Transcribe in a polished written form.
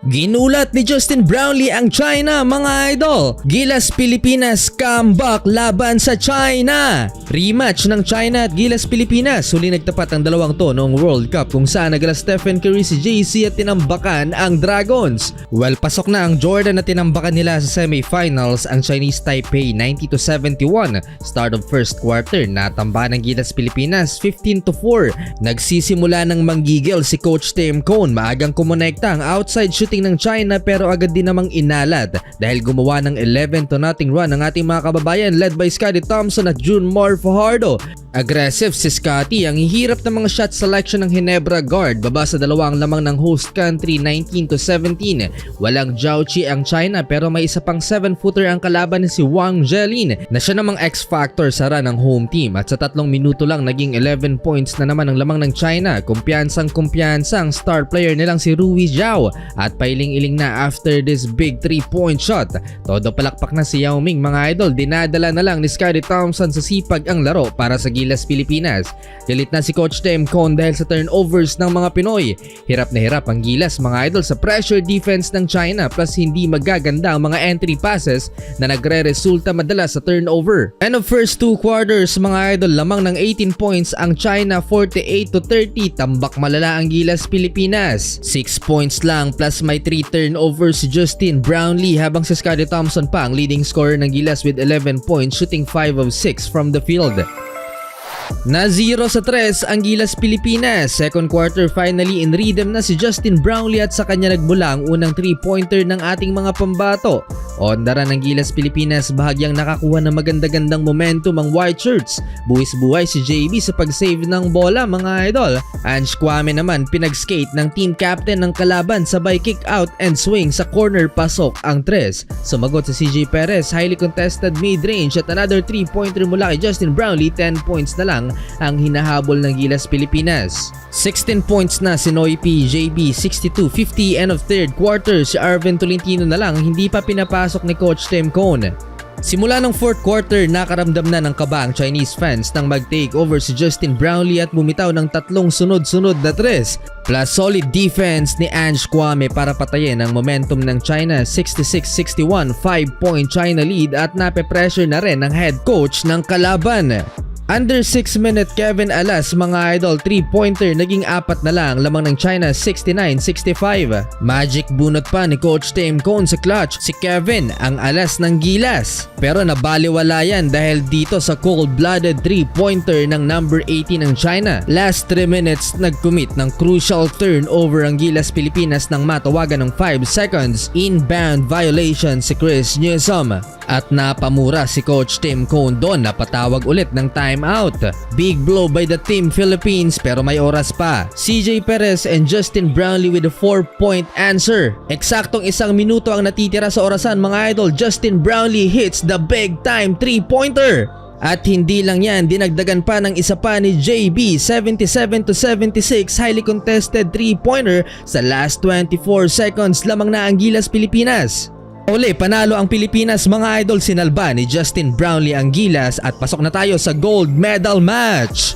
Ginulat ni Justin Brownlee ang China, mga idol. Gilas Pilipinas comeback laban sa China. Rematch ng China at Gilas Pilipinas. Huli nagtapat ang dalawang to noong World Cup kung saan nagala Stephen Curry si JC at tinambakan ang Dragons. Well, pasok na ang Jordan at tinambakan nila sa semifinals ang Chinese Taipei 90-71. Start of first quarter, natambakan ng Gilas Pilipinas 15-4. Nagsisimula ng manggigil si Coach Tim Cone. Maagang kumonekta ang outside shooting ng China pero agad din namang inalad dahil gumawa ng 11-0 run ang ating mga kababayan led by Scottie Thompson at June Moore Fajardo. Aggressive si Scottie, ang hihirap ng mga shot selection ng Ginebra guard baba sa dalawang lamang ng host country 19-17. Walang Jiaoqi ang China pero may isa pang 7-footer ang kalaban ni si Wang Zhelin na siya namang X-factor sa run ng home team at sa 3 minuto lang naging 11 points na naman ang lamang ng China. Kumpiyansang ang star player nilang si Rui Zhao at pailing-iling na after this big 3-point shot. Todo palakpak na si Yao Ming, mga idol. Dinadala na lang ni Scottie Thompson sa sipag ang laro para sa Gilas Pilipinas. Galit na si Coach Tim Cone dahil sa turnovers ng mga Pinoy. Hirap na hirap ang Gilas, mga idol, sa pressure defense ng China plus hindi magaganda ang mga entry passes na nagre-resulta madalas sa turnover. End of first 2 quarters, mga idol, lamang ng 18 points ang China 48-30. Tambak malala ang Gilas Pilipinas. 6 points lang plus may 3 turnovers si Justin Brownlee habang si Scottie Thompson pa ang leading scorer ng Gilas with 11 points shooting 5 of 6 from the field. Na 0 sa 3 ang Gilas Pilipinas. Second quarter finally in rhythm na si Justin Brownlee at sa kanya nagmula ang unang 3-pointer ng ating mga pambato. Ondara ng Gilas Pilipinas, bahagyang nakakuha ng maganda-gandang momentum ang white shirts. Buwis-buhay si JB sa pag-save ng bola, mga idol. Ange Kwame naman pinag-skate ng team captain ng kalaban, sabay kick out and swing sa corner, pasok ang 3. Sumagot si CJ Perez, highly contested mid-range at another 3-pointer mula kay Justin Brownlee. 10 points na lang ang hinahabol ng Gilas Pilipinas. 16 points na si Noy P. JB 62-50. End of third quarter, si Arvin Tolentino na lang hindi pa pinapasok ni Coach Tim Cone. Simula ng fourth quarter, nakaramdam na ng kaba ang Chinese fans nang mag-take over si Justin Brownlee at bumitaw ng 3 sunod-sunod na 3 plus solid defense ni Ange Kwame para patayin ang momentum ng China. 66-61, 5-point China lead at nape-pressure na rin ang head coach ng kalaban. Under 6-minute Kevin Alas, mga idol, 3-pointer naging 4 na lang lamang ng China. 69-65. Magic bunot pa ni Coach Tim Cone sa clutch. Si Kevin ang alas ng Gilas pero nabaliwala yan dahil dito sa cold-blooded 3-pointer ng number 18 ng China. Last 3 minutes nag-commit ng crucial turnover ang Gilas Pilipinas nang matawagan ng 5 seconds inbound violation si Chris Newsom at napamura si Coach Tim Cone doon. Napatawag ulit ng timeout. Big blow by the Team Philippines pero may oras pa. CJ Perez and Justin Brownlee with a 4-point answer. Eksaktong 1 minuto ang natitira sa orasan, mga idol. Justin Brownlee hits the big time 3-pointer. At hindi lang yan, dinagdagan pa ng isa pa ni JB. 77-76, highly contested 3-pointer sa last 24 seconds lamang na ang Gilas Pilipinas. Uli, panalo ang Pilipinas, mga idol. Sinalba ni Justin Brownlee ang Gilas at pasok na tayo sa gold medal match.